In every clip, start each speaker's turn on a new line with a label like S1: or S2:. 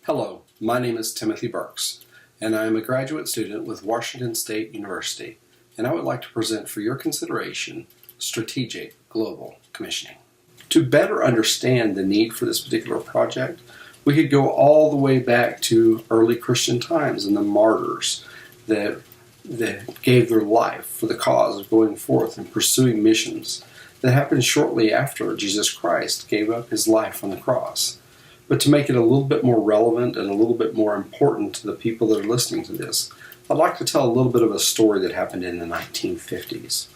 S1: Hello, my name is Timothy Burks, and I am a graduate student with Washington State University, and I would like to present for your consideration Strategic Global Commissioning. To better understand the need for this particular project, we could go all the way back to early Christian times and the martyrs that gave their life for the cause of going forth and pursuing missions that happened shortly after Jesus Christ gave up his life on the cross. But to make it a little bit more relevant and a little bit more important to the people that are listening to this, I'd like to tell a little bit of a story that happened in the 1950s.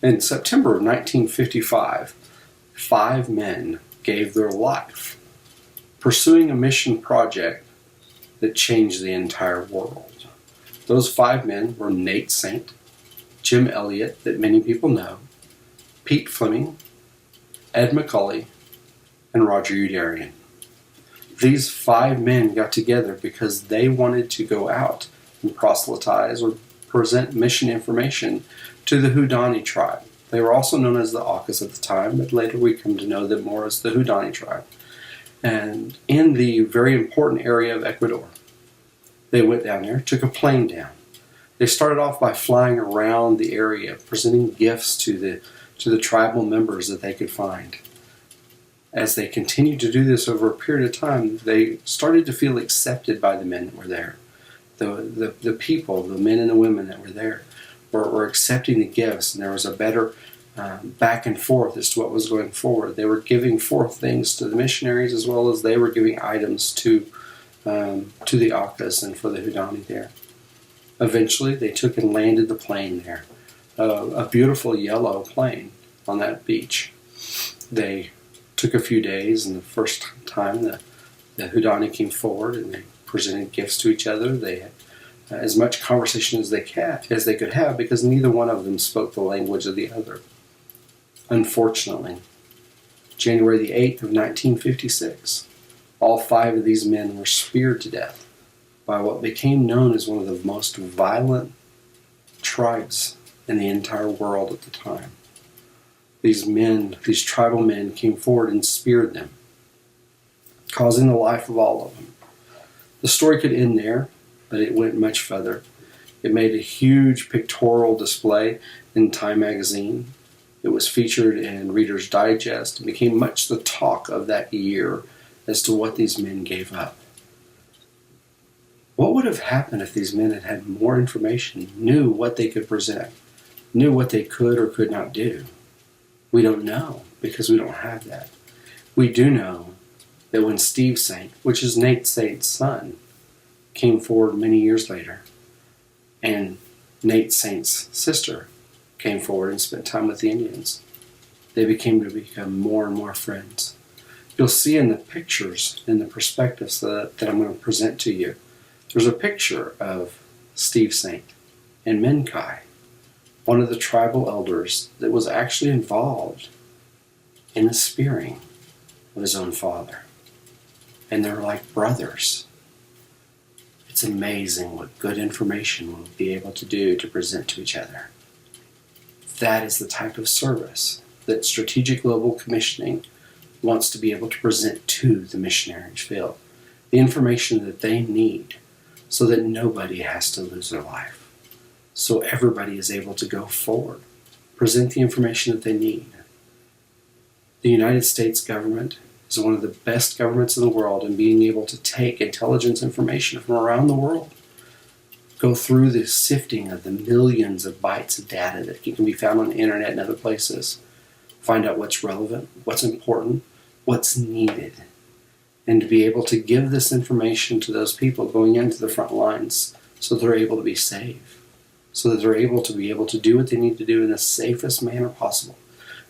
S1: In September of 1955, 5 men gave their life pursuing a mission project that changed the entire world. Those 5 men were Nate Saint, Jim Elliott, that many people know, Pete Fleming, Ed McCully, and Roger Youderian. These 5 men got together because they wanted to go out and proselytize or present mission information to the Houdani tribe. They were also known as the Aucas at the time, but later we come to know them more as the Houdani tribe. And in the very important area of Ecuador, they went down there, took a plane down. They started off by flying around the area, presenting gifts to the tribal members that they could find. As they continued to do this over a period of time, they started to feel accepted by the men that were there. The people, the men and the women that were there, were accepting the gifts, and there was a better back and forth as to what was going forward. They were giving forth things to the missionaries as well as they were giving items to the Aucas and for the Houdani there. Eventually, they took and landed the plane there, a beautiful yellow plane on that beach. They took a few days, and the first time the Houdani came forward and they presented gifts to each other. They had as much conversation as they could have because neither one of them spoke the language of the other. Unfortunately, January the 8th of 1956, all 5 of these men were speared to death by what became known as one of the most violent tribes in the entire world at the time. These tribal men came forward and speared them, causing the life of all of them. The story could end there, but it went much further. It made a huge pictorial display in Time magazine. It was featured in Reader's Digest and became much the talk of that year as to what these men gave up. What would have happened if these men had had more information, knew what they could present, knew what they could or could not do? We don't know because we don't have that. We do know that when Steve Saint, which is Nate Saint's son, came forward many years later, and Nate Saint's sister came forward and spent time with the Indians, they become more and more friends. You'll see in the pictures, in the perspectives that I'm going to present to you, there's a picture of Steve Saint and Menkai, one of the tribal elders that was actually involved in the spearing of his own father. And they're like brothers. It's amazing what good information we'll be able to do to present to each other. That is the type of service that Strategic Global Commissioning wants to be able to present to the missionary field. The information that they need so that nobody has to lose their life. So everybody is able to go forward, present the information that they need. The United States government is one of the best governments in the world in being able to take intelligence information from around the world, go through the sifting of the millions of bytes of data that can be found on the internet and other places, find out what's relevant, what's important, what's needed, and to be able to give this information to those people going into the front lines so they're able to be safe, so that they're able to do what they need to do in the safest manner possible.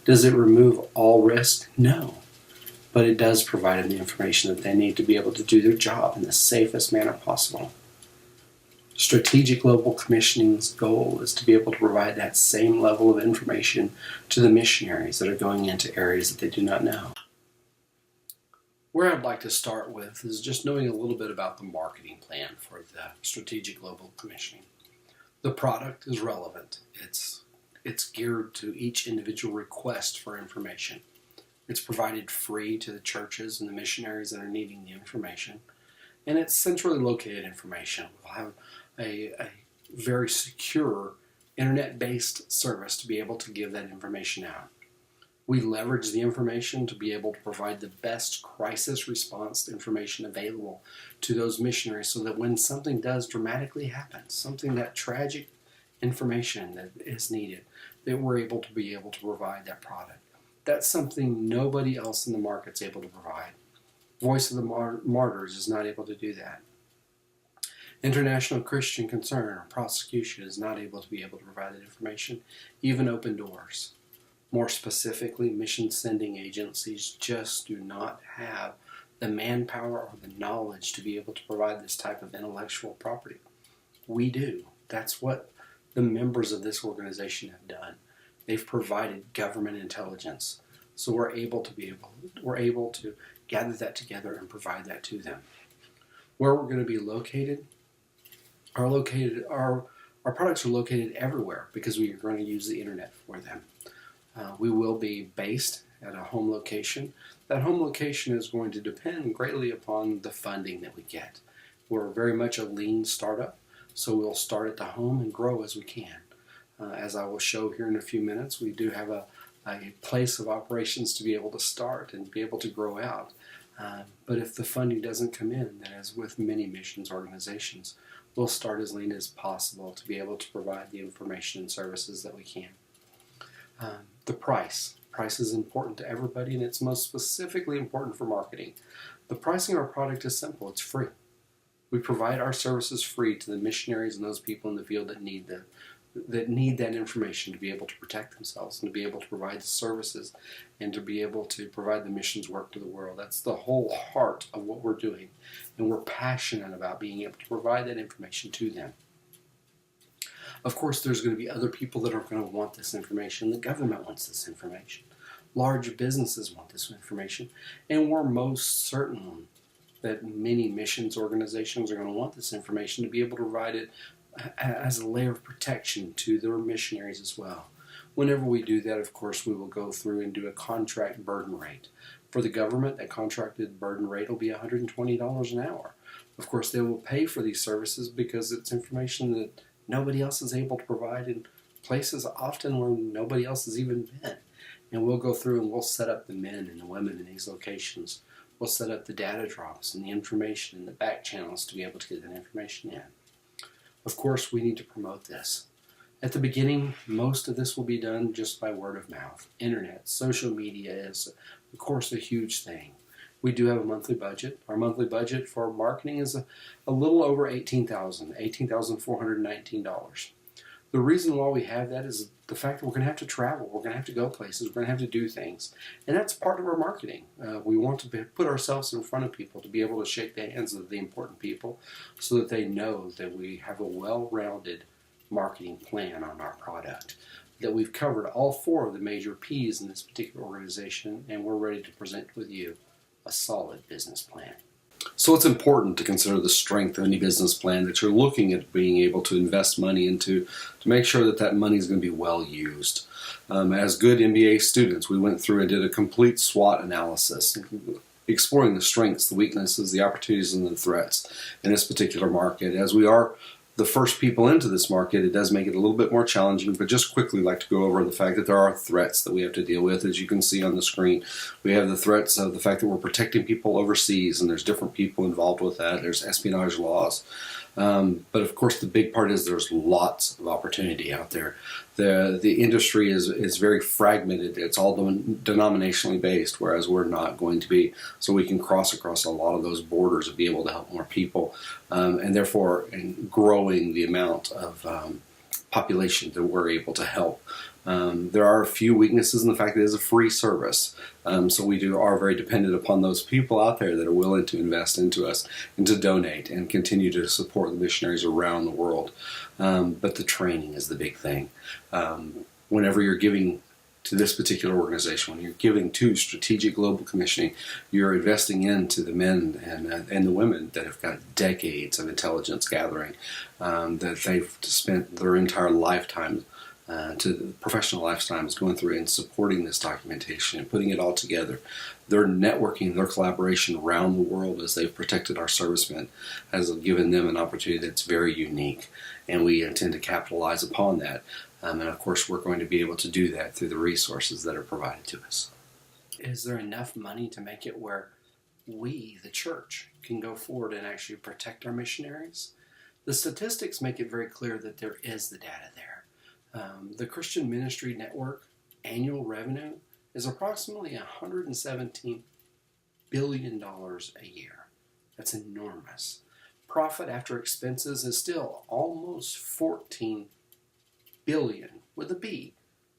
S1: Does it remove all risk? No. But it does provide them the information that they need to be able to do their job in the safest manner possible. Strategic Global Commissioning's goal is to be able to provide that same level of information to the missionaries that are going into areas that they do not know. Where I'd like to start with is just knowing a little bit about the marketing plan for the Strategic Global Commissioning. The product is relevant. It's geared to each individual request for information. It's provided free to the churches and the missionaries that are needing the information. and it's centrally located information. We'll have a very secure internet-based service to be able to give that information out. We leverage the information to be able to provide the best crisis response information available to those missionaries so that when something does dramatically happen, something that tragic information that is needed, that we're able to provide that product. That's something nobody else in the market's able to provide. Voice of the Martyrs is not able to do that. International Christian Concern or Prosecution is not able to be able to provide that information, even Open Doors. More specifically, mission sending agencies just do not have the manpower or the knowledge to be able to provide this type of intellectual property. We do. That's what the members of this organization have done. They've provided government intelligence. So we're able to gather that together and provide that to them. Where we're going to be located, our products are located everywhere because we are going to use the internet for them. We will be based at a home location. That home location is going to depend greatly upon the funding that we get. We're very much a lean startup, so we'll start at the home and grow as we can. As I will show here in a few minutes, we do have a place of operations to be able to start and be able to grow out. But if the funding doesn't come in, then as with many missions organizations, we'll start as lean as possible to be able to provide the information and services that we can. The price. Price is important to everybody, and it's most specifically important for marketing. The pricing of our product is simple. It's free. We provide our services free to the missionaries and those people in the field that need that information to be able to protect themselves and to be able to provide the services and to be able to provide the missions work to the world. That's the whole heart of what we're doing, and we're passionate about being able to provide that information to them. Of course, there's going to be other people that are going to want this information. The government wants this information. Large businesses want this information. And we're most certain that many missions organizations are going to want this information to be able to provide it as a layer of protection to their missionaries as well. Whenever we do that, of course, we will go through and do a contract burden rate. For the government, that contracted burden rate will be $120 an hour. Of course, they will pay for these services because it's information that nobody else is able to provide in places often where nobody else has even been. And we'll go through and we'll set up the men and the women in these locations. We'll set up the data drops and the information and the back channels to be able to get that information in. Of course, we need to promote this. At the beginning, most of this will be done just by word of mouth. Internet, social media is, of course, a huge thing. We do have a monthly budget. Our monthly budget for marketing is a little over $18,419. The reason why we have that is the fact that we're going to have to travel. We're going to have to go places. We're going to have to do things. And that's part of our marketing. We want to put ourselves in front of people to be able to shake the hands of the important people so that they know that we have a well-rounded marketing plan on our product, that we've covered all four of the major P's in this particular organization, and we're ready to present with you a solid business plan. So it's important to consider the strength of any business plan that you're looking at being able to invest money into to make sure that that money is going to be well used. As good MBA students, we went through and did a complete SWOT analysis, exploring the strengths, the weaknesses, the opportunities, and the threats in this particular market. As we are the first people into this market, it does make it a little bit more challenging, but just quickly like to go over the fact that there are threats that we have to deal with. As you can see on the screen, we have the threats of the fact that we're protecting people overseas, and there's different people involved with that. There's espionage laws. But of course, the big part is there's lots of opportunity out there. The industry is very fragmented. It's all denominationally based, whereas we're not going to be. So we can cross across a lot of those borders and be able to help more people, and therefore in growing the amount of population that we're able to help. There are a few weaknesses in the fact that it is a free service. So we are very dependent upon those people out there that are willing to invest into us and to donate and continue to support the missionaries around the world. But the training is the big thing. Whenever you're giving to this particular organization, when you're giving to Strategic Global Commissioning, you're investing into the men and the women that have got decades of intelligence gathering, that they've spent their entire lifetime to the professional lifetimes, going through and supporting this documentation and putting it all together. Their networking, their collaboration around the world as they've protected our servicemen has given them an opportunity that's very unique, and we intend to capitalize upon that. And of course, we're going to be able to do that through the resources that are provided to us. Is there enough money to make it where we, the church, can go forward and actually protect our missionaries? The statistics make it very clear that there is the data there. The Christian Ministry Network annual revenue is approximately $117 billion a year. That's enormous. Profit after expenses is still almost $14 billion with a B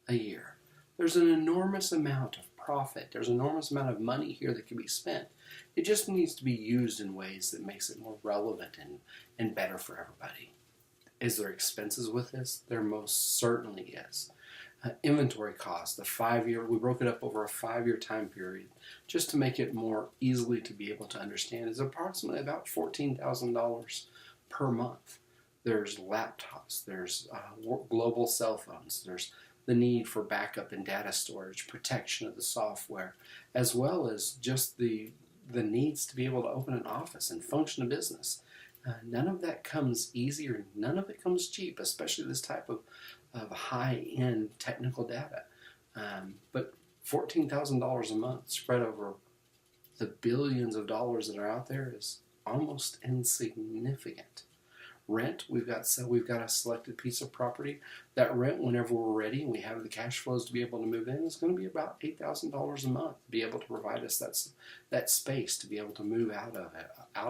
S1: a year. There's an enormous amount of profit. There's an enormous amount of money here that can be spent. It just needs to be used in ways that makes it more relevant and better for everybody. Is there expenses with this? There most certainly is. Inventory cost, we broke it up over a 5-year time period just to make it more easily to be able to understand, is approximately about $14,000 per month. There's laptops, there's global cell phones, there's the need for backup and data storage, protection of the software, as well as just the needs to be able to open an office and function a business. None of that comes easy, or none of it comes cheap, especially this type of high-end technical data. But $14,000 a month spread over the billions of dollars that are out there is almost insignificant. Rent, we've got a selected piece of property. That rent, whenever we're ready and we have the cash flows to be able to move in, is going to be about $8,000 a month to be able to provide us that space to be able to move out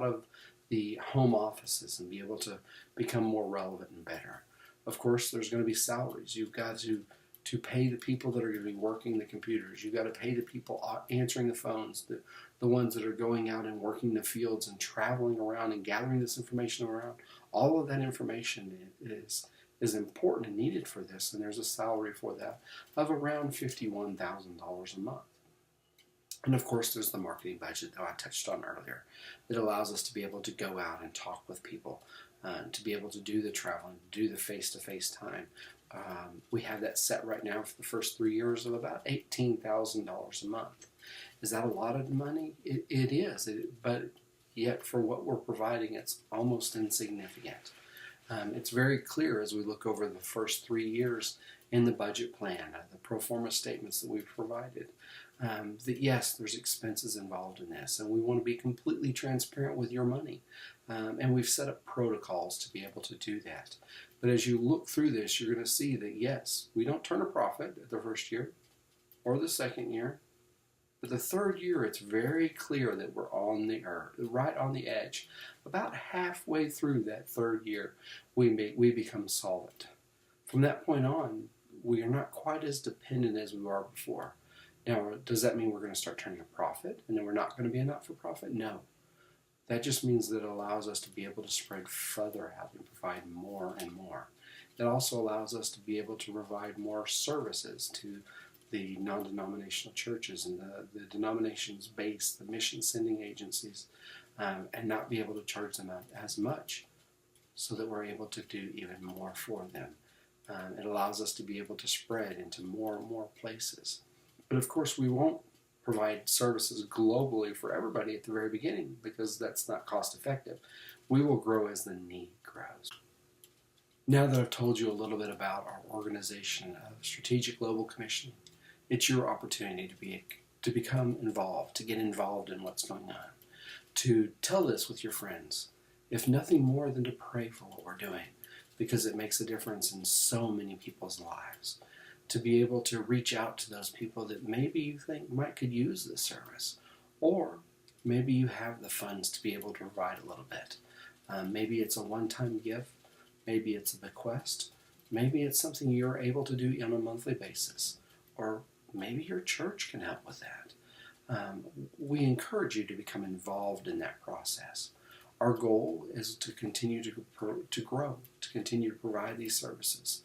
S1: of the home offices and be able to become more relevant and better. Of course, there's going to be salaries. You've got to pay the people that are going to be working the computers. You've got to pay the people answering the phones, the ones that are going out and working the fields and traveling around and gathering this information around. All of that information is important and needed for this, and there's a salary for that of around $51,000 a month. And of course, there's the marketing budget that I touched on earlier that allows us to be able to go out and talk with people, to be able to do the traveling, do the face-to-face time. We have that set right now for the first 3 years of about $18,000 a month. Is that a lot of money? It is, but yet for what we're providing, it's almost insignificant. It's very clear as we look over the first 3 years in the budget plan, the pro forma statements that we've provided, that yes, there's expenses involved in this, and we want to be completely transparent with your money. And we've set up protocols to be able to do that. But as you look through this, you're going to see that yes, we don't turn a profit at the first year or the second year. But the third year, it's very clear that we're right on the edge. About halfway through that third year, we become solvent. From that point on, we are not quite as dependent as we were before. Now, does that mean we're going to start turning a profit and then we're not going to be a not-for-profit? No. That just means that it allows us to be able to spread further out and provide more and more. It also allows us to be able to provide more services to the non-denominational churches and the denominations based, the mission sending agencies, and not be able to charge them out as much so that we're able to do even more for them. It allows us to be able to spread into more and more places. But of course, we won't provide services globally for everybody at the very beginning because that's not cost effective. We will grow as the need grows. Now that I've told you a little bit about our organization of Strategic Global Commissioning, it's your opportunity to become involved, to get involved in what's going on, to tell this with your friends, if nothing more than to pray for what we're doing, because it makes a difference in so many people's lives. To be able to reach out to those people that maybe you think could use this service, or maybe you have the funds to be able to provide a little bit. Maybe it's a one-time gift, maybe it's a bequest, maybe it's something you're able to do on a monthly basis, or maybe your church can help with that. We encourage you to become involved in that process. Our goal is to continue to grow, to continue to provide these services.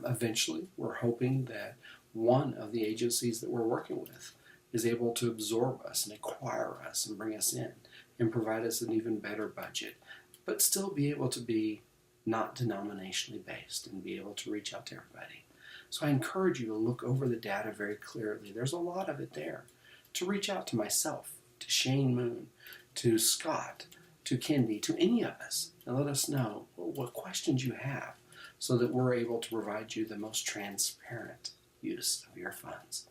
S1: Eventually, we're hoping that one of the agencies that we're working with is able to absorb us and acquire us and bring us in and provide us an even better budget, but still be able to be not denominationally based and be able to reach out to everybody. So I encourage you to look over the data very clearly. There's a lot of it there. To reach out to myself, to Shane Moon, to Scott, to Kendi, to any of us, and let us know what questions you have so that we're able to provide you the most transparent use of your funds.